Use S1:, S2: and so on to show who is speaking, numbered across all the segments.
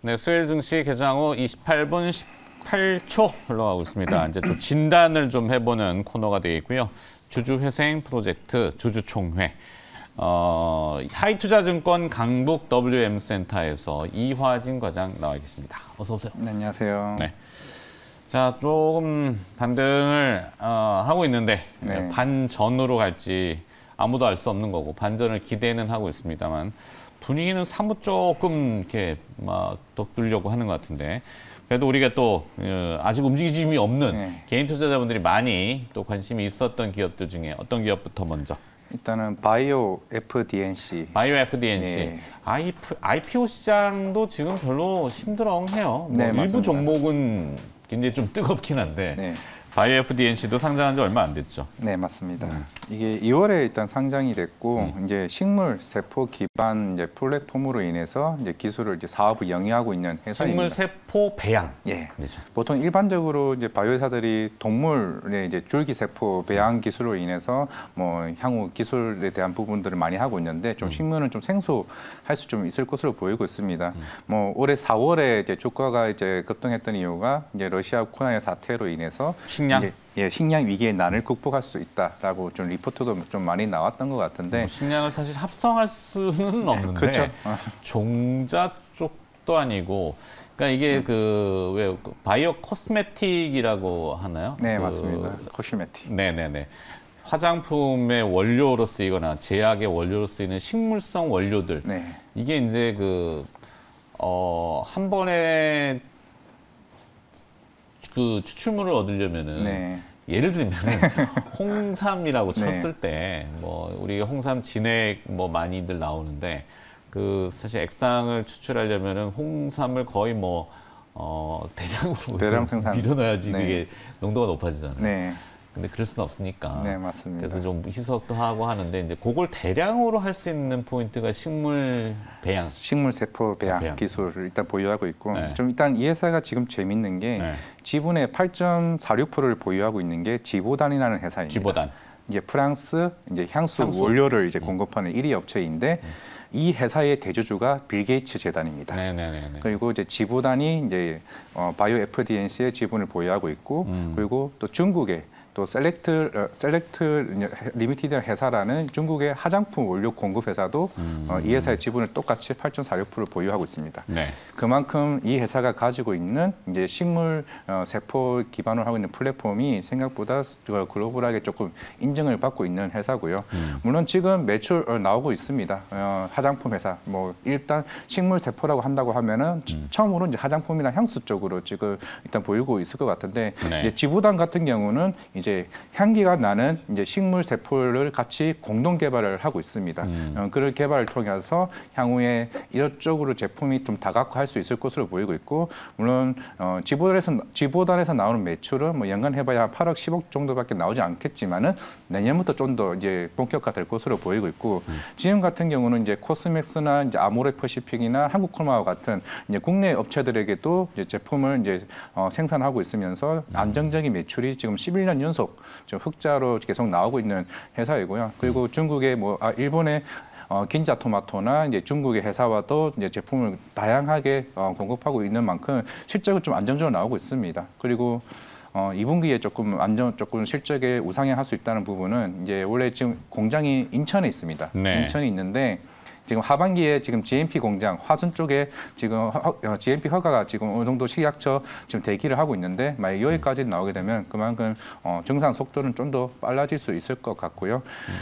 S1: 네, 수요일 증시 개장 후 28분 18초 흘러가고 있습니다. 이제 또 진단을 좀 해보는 코너가 되어 있고요. 주주회생 프로젝트 주주총회. 하이투자증권 강북 WM센터에서 이화진 과장 나와 계십니다. 어서 오세요.
S2: 네, 안녕하세요.
S1: 네. 자, 조금 반등을 하고 있는데
S2: 네.
S1: 반전으로 갈지 아무도 알 수 없는 거고 반전을 기대는 하고 있습니다만 분위기는 사뭇 조금 이렇게 막 돋구려고 하는 것 같은데 그래도 우리가 또 아직 움직임이 없는 개인 투자자분들이 많이 또 관심이 있었던 기업들 중에 어떤 기업부터 먼저?
S2: 일단은 바이오 FDNC.
S1: 바이오 FDNC.
S2: 네.
S1: IPO 시장도 지금 별로 심드렁해요.
S2: 네,
S1: 일부
S2: 맞습니다.
S1: 종목은 굉장히 좀 뜨겁긴 한데
S2: 네.
S1: 바이오 FDNC도 상장한 지 얼마 안 됐죠.
S2: 네, 맞습니다. 이게 2월에 일단 상장이 됐고 이제 식물 세포 기반 이제 플랫폼으로 인해서 이제 기술을 이제 사업을 영위하고 있는 회사입니다.
S1: 식물 세포 배양.
S2: 예.
S1: 그렇죠.
S2: 보통 일반적으로 이제 바이오 회사들이 동물의 이제 줄기 세포 배양 기술로 인해서 뭐 향후 기술에 대한 부분들을 많이 하고 있는데 좀 식물은 좀 생소할 수 좀 있을 것으로 보이고 있습니다. 뭐 올해 4월에 이제 주가가 이제 급등했던 이유가 이제 러시아 우크라이나 사태로 인해서
S1: 식량?
S2: 이제 식량 위기의 난을 극복할 수 있다라고 좀 리포트도 좀 많이 나왔던 것 같은데
S1: 식량을 사실 합성할 수는 없는데
S2: 그렇죠.
S1: 종자 쪽도 아니고 그러니까 이게 그 왜 바이오 코스메틱이라고 하나요?
S2: 네, 맞습니다. 코슈메틱.
S1: 네네네. 화장품의 원료로 쓰이거나 제약의 원료로 쓰이는 식물성 원료들.
S2: 네.
S1: 이게 이제 한 번에 그 추출물을 얻으려면은
S2: 네.
S1: 예를 들면은 홍삼이라고
S2: 네.
S1: 쳤을 때 뭐 우리가 홍삼 진액 뭐 많이들 나오는데 그 사실 액상을 추출하려면은 홍삼을 거의 뭐 대량으로
S2: 대량 생산.
S1: 밀어넣어야지
S2: 네.
S1: 그게 농도가 높아지잖아요.
S2: 네.
S1: 근데 그럴 수는 없으니까.
S2: 네, 맞습니다.
S1: 그래서 좀 희석도 하고 하는데 이제 그걸 대량으로 할 수 있는 포인트가 식물 배양.
S2: 식물 세포 배양
S1: 배양.
S2: 기술을 일단 보유하고 있고
S1: 네.
S2: 좀 일단 이 회사가 지금 재밌는 게
S1: 네.
S2: 지분의 8.46%를 보유하고 있는 게 지보단이라는 회사입니다.
S1: 쥐보단.
S2: 이제 프랑스 이제 향수 원료를 이제 공급하는 1위 업체인데 이 회사의 대주주가 빌 게이츠 재단입니다.
S1: 네네네.
S2: 그리고 이제 지보단이 이제 바이오 FDNC의 지분을 보유하고 있고 그리고 또 중국의 또 셀렉트 리미티드 회사라는 중국의 화장품 원료 공급 회사도 이 회사의 지분을 똑같이 8.46%를 보유하고 있습니다.
S1: 네.
S2: 그만큼 이 회사가 가지고 있는 이제 식물 세포 기반으로 하고 있는 플랫폼이 생각보다 글로벌하게 조금 인정을 받고 있는 회사고요. 물론 지금 매출 나오고 있습니다. 화장품 회사 뭐 일단 식물 세포라고 한다고 하면은 처음으로 이제 화장품이나 향수 쪽으로 지금 일단 보이고 있을 것 같은데
S1: 네.
S2: 이제 지보단 같은 경우는 이제 향기가 나는 이제 식물 세포를 같이 공동 개발을 하고 있습니다. 그런 개발을 통해서 향후에 이쪽으로 제품이 좀 다각화할 수 있을 것으로 보이고 있고 물론 지보단에서 나오는 매출은 뭐 연간 해봐야 8억, 10억 정도밖에 나오지 않겠지만은 내년부터 좀 더 이제 본격화될 것으로 보이고 있고 지금 같은 경우는 이제 코스맥스나 이제 아모레퍼시픽이나 한국콜마와 같은 이제 국내 업체들에게도 이제 제품을 이제 생산하고 있으면서 안정적인 매출이 지금 11년 연속 좀 흑자로 계속 나오고 있는 회사이고요. 그리고 중국의 일본의 긴자 토마토나 이제 중국의 회사와도 이제 제품을 다양하게 공급하고 있는 만큼 실적은 좀 안정적으로 나오고 있습니다. 그리고 2분기에 조금 실적에 우상향할 수 있다는 부분은 이제 원래 지금 공장이 인천에 있습니다.
S1: 네.
S2: 인천에 있는데 지금 하반기에 지금 GMP 공장 화순 쪽에 지금 GMP 허가가 지금 어느 정도 식약처 지금 대기를 하고 있는데 만약 여기까지 나오게 되면 그만큼 증상 속도는 좀 더 빨라질 수 있을 것 같고요.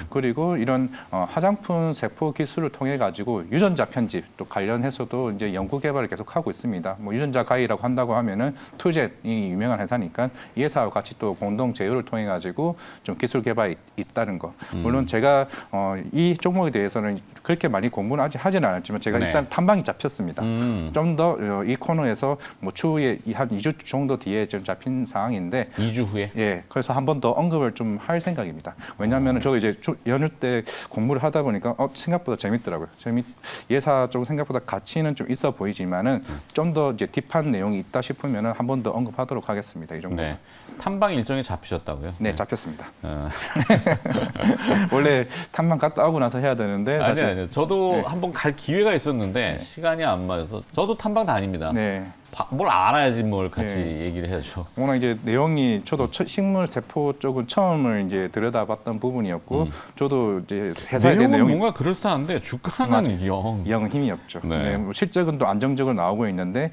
S2: 그리고 이런 화장품 세포 기술을 통해 가지고 유전자 편집 또 관련해서도 이제 연구 개발을 계속 하고 있습니다. 뭐 유전자 가이라고 한다고 하면은 투젯이 유명한 회사니까 이 회사와 같이 또 공동 제휴를 통해 가지고 좀 기술 개발이 있다는 거. 물론 제가 이 종목에 대해서는 그렇게 많이 공부는 아직 하지는 않았지만 제가
S1: 네.
S2: 일단 탐방이 잡혔습니다. 좀 더 이 코너에서 뭐 추후에 한 2주 정도 뒤에 좀 잡힌 상황인데
S1: 2주 후에?
S2: 예, 그래서 한 번 더 언급을 좀 할 생각입니다. 왜냐하면 저 이제 연휴 때 공부를 하다 보니까 생각보다 재밌더라고요. 예사 쪽 생각보다 가치는 좀 있어 보이지만은 좀 더 이제 딥한 내용이 있다 싶으면은 한 번 더 언급하도록 하겠습니다. 이 정도.
S1: 네. 탐방 일정이 잡히셨다고요?
S2: 네, 잡혔습니다. 원래 탐방 갔다 오고 나서 해야 되는데 사실
S1: 아니요. 저도 저도
S2: 네.
S1: 한번 갈 기회가 있었는데 시간이 안 맞아서 저도 탐방 다닙니다.
S2: 네.
S1: 뭘 알아야지 뭘 같이
S2: 네.
S1: 얘기를 해야죠.
S2: 워낙 이제 내용이 저도 식물 세포 쪽은 처음을 이제 들여다봤던 부분이었고 저도 이제 회사에 대한
S1: 내용은
S2: 내용이
S1: 뭔가 그럴싸한데 주가는 영.
S2: 힘이 없죠.
S1: 네.
S2: 네, 뭐 실적은 또 안정적으로 나오고 있는데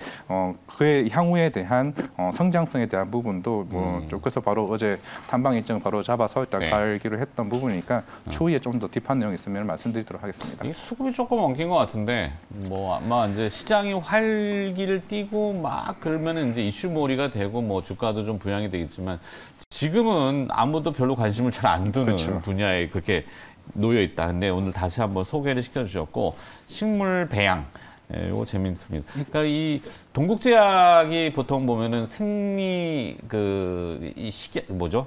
S2: 그의 향후에 대한 성장성에 대한 부분도 뭐 그래서 바로 어제 탐방 일정 바로 잡아서 일단
S1: 네.
S2: 갈기로 했던 부분이니까 추후에 좀 더 딥한 내용이 있으면 말씀드리도록 하겠습니다.
S1: 이 수급이 조금 엉킨 것 같은데 뭐 아마 이제 시장이 활기를 띠고 막 그러면 이제 이슈몰이가 되고 뭐 주가도 좀 부양이 되겠지만 지금은 아무도 별로 관심을 잘 안 두는
S2: 그렇죠.
S1: 분야에 그렇게 놓여 있다. 근데 오늘 다시 한번 소개를 시켜주셨고 식물 배양. 예, 이거 재밌습니다. 그러니까 이 동국제약이 보통 보면은 생리 이 식약 뭐죠?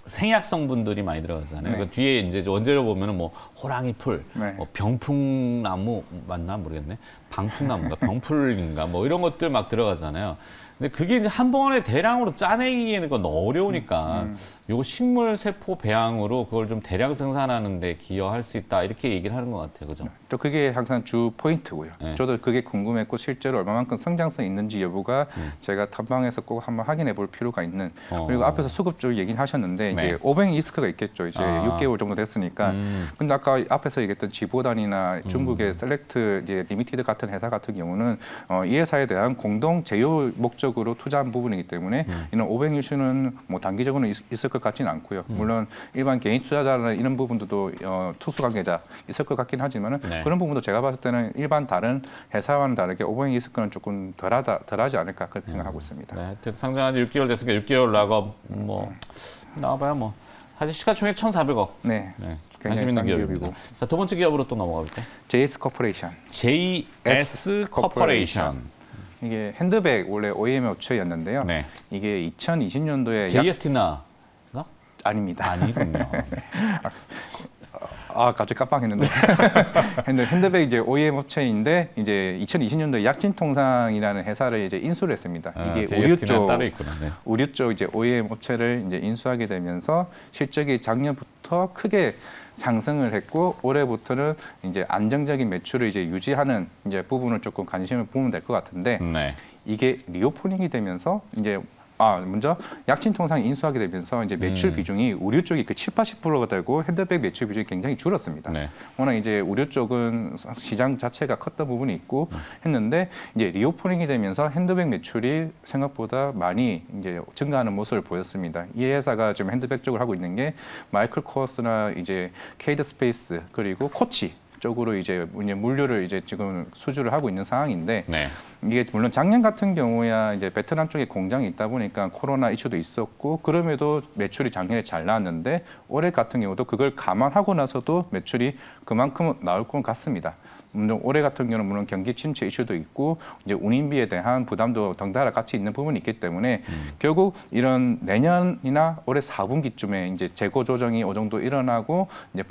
S1: 생약 성분들이 많이 들어가잖아요.
S2: 네.
S1: 그 뒤에 이제 원재료 보면은 뭐 호랑이 풀,
S2: 네.
S1: 뭐 병풍나무 맞나 모르겠네. 방풍나무인가 병풀인가 뭐 이런 것들 막 들어가잖아요. 근데 그게 이제 한 번에 대량으로 짜내기에는 건 어려우니까 요거 식물 세포 배양으로 그걸 좀 대량 생산하는 데 기여할 수 있다 이렇게 얘기를 하는 것 같아요. 그죠?
S2: 또 그게 항상 주 포인트고요.
S1: 네.
S2: 저도 그게 궁금했고 실제로 얼마만큼 성장성이 있는지 여부가 제가 탐방에서 꼭 한번 확인해 볼 필요가 있는 그리고 앞에서 수급 쪽 얘기는 하셨는데
S1: 네.
S2: 이제 오뱅 리스크가 있겠죠. 이제
S1: 아.
S2: 6개월 정도 됐으니까. 근데 아까 앞에서 얘기했던 지보단이나 중국의 셀렉트 이제 리미티드 같은 회사 같은 경우는 이 회사에 대한 공동 제휴 목적으로 투자한 부분이기 때문에 이런 오뱅 이슈는 뭐 단기적으로는 있을 것 같지는 않고요. 물론 일반 개인 투자자나 이런 부분들도 투수 관계자 있을 것 같긴 하지만은
S1: 네.
S2: 그런 부분도 제가 봤을 때는 일반 다른 회사와는 다르게 오버행 리스크는 조금 덜하지 않을까 그렇게 생각하고 있습니다.
S1: 네, 하여튼 상장한 지 6개월 됐으니까 6개월 락업 뭐 나와봐야 뭐 사실 시가총액 1,400억.
S2: 네,
S1: 네,
S2: 굉장히
S1: 관심 있는
S2: 싼
S1: 기업입니다.
S2: 기업이고.
S1: 자, 두 번째 기업으로 또 넘어가 볼까요?
S2: JS 코퍼레이션.
S1: JS 코퍼레이션.
S2: 이게 핸드백 원래 OEM 업체였는데요.
S1: 네.
S2: 이게 2020년도에
S1: JST나
S2: 아닙니다.
S1: 아니군요.
S2: 갑자기 깜빡했는데 핸드백 이제 OEM 업체인데 이제 2020년도에 약진통상이라는 회사를 이제 인수를 했습니다. 이게
S1: JST는 따로 있구나. 네.
S2: 의류 쪽 이제 OEM 업체를 이제 인수하게 되면서 실적이 작년부터 크게 상승을 했고 올해부터는 이제 안정적인 매출을 이제 유지하는 이제 부분을 조금 관심을 보면 될 것 같은데
S1: 네.
S2: 이게 리오프닝이 되면서 이제 먼저 약진통상 인수하게 되면서 이제 매출 비중이 의류 쪽이 70-80%가 되고 핸드백 매출 비중이 굉장히 줄었습니다.
S1: 네.
S2: 워낙 이제 의류 쪽은 시장 자체가 컸던 부분이 있고 했는데 이제 리오프닝이 되면서 핸드백 매출이 생각보다 많이 이제 증가하는 모습을 보였습니다. 이 회사가 지금 핸드백 쪽을 하고 있는 게 마이클 코어스나 이제 케이드 스페이스 그리고 코치 쪽으로 이제 물류를 이제 지금 수주를 하고 있는 상황인데
S1: 네.
S2: 이게 물론 작년 같은 경우야 이제 베트남 쪽에 공장이 있다 보니까 코로나 이슈도 있었고 그럼에도 매출이 작년에 잘 나왔는데 올해 같은 경우도 그걸 감안하고 나서도 매출이 그만큼 나올 것 같습니다. 물론 올해 같은 경우는 물론 경기 침체 이슈도 있고 이제 운임비에 대한 부담도 덩달아 같이 있는 부분이 있기 때문에 결국 이런 내년이나 올해 4분기쯤에 이제 재고 조정이 어느 정도 일어나고 이제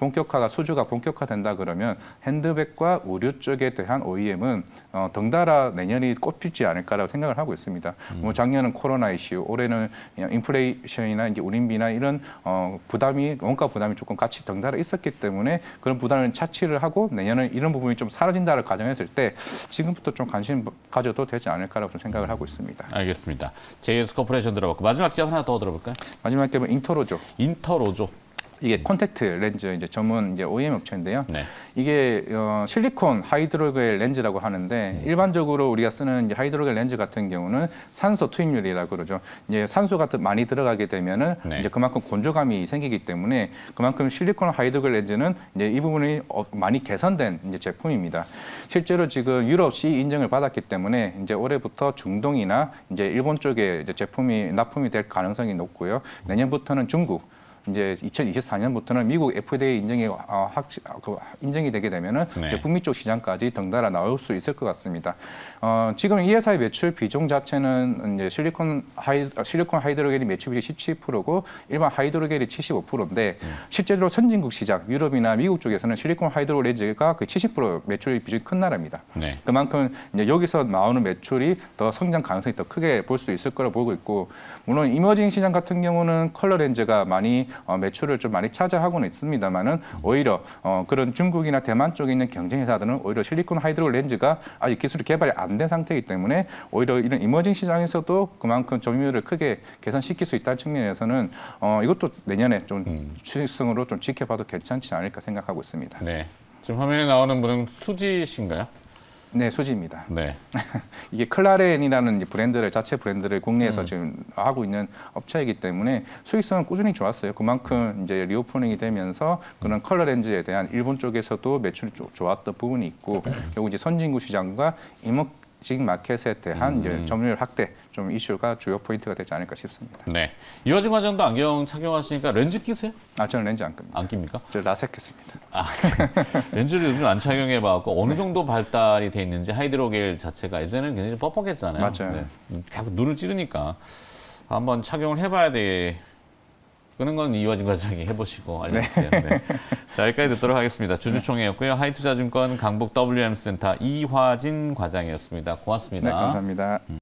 S2: 수주가 본격화된다 그러면 핸드백과 의류 쪽에 대한 OEM은 덩달아 내년이 꽃피지 않을까라고 생각을 하고 있습니다. 뭐 작년은 코로나 이슈, 올해는 인플레이션이나 이제 운임비나 이런 원가 부담이 조금 같이 덩달아 있었기 때문에 그런 부담을 차치를 하고 내년은 이런 부분이 좀 사라진다를 가정했을 때 지금부터 좀 관심 가져도 되지 않을까라고 좀 생각을 하고 있습니다.
S1: 알겠습니다. JS 코퍼레이션 들어봤고 마지막 기업 하나 더 들어볼까요?
S2: 마지막 기업은 인터로죠.
S1: 인터로조.
S2: 이게 콘택트 렌즈 이제 전문 이제 OEM 업체인데요.
S1: 네.
S2: 이게 실리콘 하이드로겔 렌즈라고 하는데 일반적으로 우리가 쓰는 이제 하이드로겔 렌즈 같은 경우는 산소 투입률이라고 그러죠. 이제 산소가 많이 들어가게 되면은
S1: 네.
S2: 이제 그만큼 건조감이 생기기 때문에 그만큼 실리콘 하이드로겔 렌즈는 이제 이 부분이 많이 개선된 이제 제품입니다. 실제로 지금 유럽 CE 인증을 받았기 때문에 이제 올해부터 중동이나 이제 일본 쪽에 이제 제품이 납품이 될 가능성이 높고요. 내년부터는 중국 이제 2024년부터는 미국 FDA 인증이 되게 되면은
S1: 네.
S2: 이제 북미 쪽 시장까지 덩달아 나올 수 있을 것 같습니다. 지금 이 회사의 매출 비중 자체는 이제 실리콘 하이드로겔이 매출 비중이 17%고 일반 하이드로겔이 75%인데 실제로 선진국 시장 유럽이나 미국 쪽에서는 실리콘 하이드로겔 렌즈가 70% 매출 비중이 큰 나라입니다.
S1: 네.
S2: 그만큼 이제 여기서 나오는 매출이 더 성장 가능성이 더 크게 볼 수 있을 거라고 보고 있고 물론 이머징 시장 같은 경우는 컬러 렌즈가 많이 매출을 좀 많이 차지하고는 있습니다만은 오히려 그런 중국이나 대만 쪽에 있는 경쟁 회사들은 오히려 실리콘 하이드로 렌즈가 아직 기술이 개발이 안 된 상태이기 때문에 오히려 이런 이머징 시장에서도 그만큼 점유율을 크게 개선시킬 수 있다는 측면에서는 이것도 내년에 좀 수익성으로 좀 지켜봐도 괜찮지 않을까 생각하고 있습니다.
S1: 네. 지금 화면에 나오는 분은 수지신가요?
S2: 네, 수지입니다.
S1: 네.
S2: 이게 클라렌이라는 브랜드를 자체 브랜드를 국내에서 지금 하고 있는 업체이기 때문에 수익성은 꾸준히 좋았어요. 그만큼 이제 리오프닝이 되면서 그런 컬러 렌즈에 대한 일본 쪽에서도 매출이 좋았던 부분이 있고 결국 이제 선진국 시장과 이머징 마켓에 대한 이제 점유율 확대 좀 이슈가 주요 포인트가 되지 않을까 싶습니다.
S1: 네. 이화진 과장도 안경 착용하시니까 렌즈 끼세요?
S2: 저는 렌즈 안 끕니다.
S1: 안 낍니까?
S2: 저 라섹했습니다.
S1: 렌즈를 요즘 안 착용해봐갖고 어느 정도 발달이 돼 있는지 하이드로겔 자체가 예전에는 굉장히 뻑뻑했잖아요.
S2: 맞아요.
S1: 네. 계속 눈을 찌르니까 한번 착용을 해봐야 돼. 그런 건 이화진 과장이 해보시고 알려주세요. 네. 자, 여기까지 듣도록 하겠습니다. 주주총회였고요. 하이투자증권 강북 WM센터 이화진 과장이었습니다. 고맙습니다.
S2: 네, 감사합니다.